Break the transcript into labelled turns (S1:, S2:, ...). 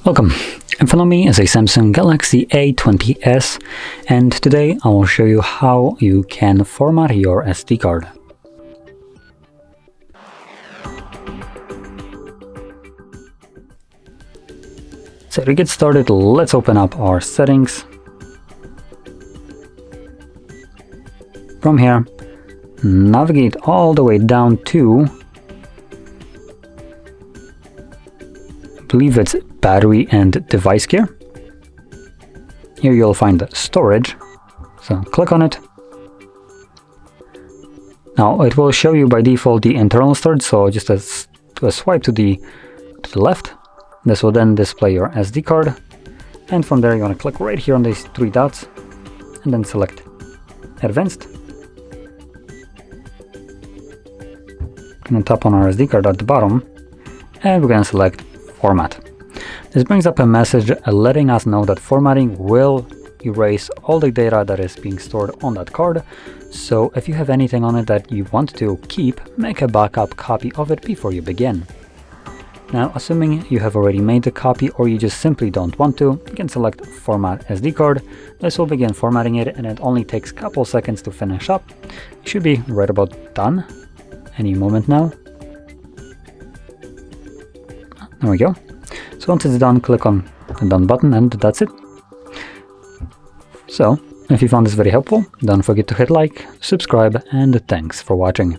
S1: Welcome. In front of me is a Samsung Galaxy A20s, and today I will show you how you can format your SD card. So to get started, let's open up our settings. From here, navigate all the way down to, I believe it's battery and device care. Here you'll find the storage, so click on it. Now it will show you by default the internal storage, so just a swipe to the left. This will then display your SD card, and from there you want to click right here on these three dots and then select Advanced. And then tap on our SD card at the bottom, and we're going to select Format. This brings up a message letting us know that formatting will erase all the data that is being stored on that card. So if you have anything on it that you want to keep, make a backup copy of it before you begin. Now, assuming you have already made a copy or you just simply don't want to, you can select Format SD card. This will begin formatting it, and it only takes a couple seconds to finish up. You should be right about done any moment now. There we go. So once it's done, click on the Done button, and that's it. So, if you found this very helpful, don't forget to hit like, subscribe, and thanks for watching.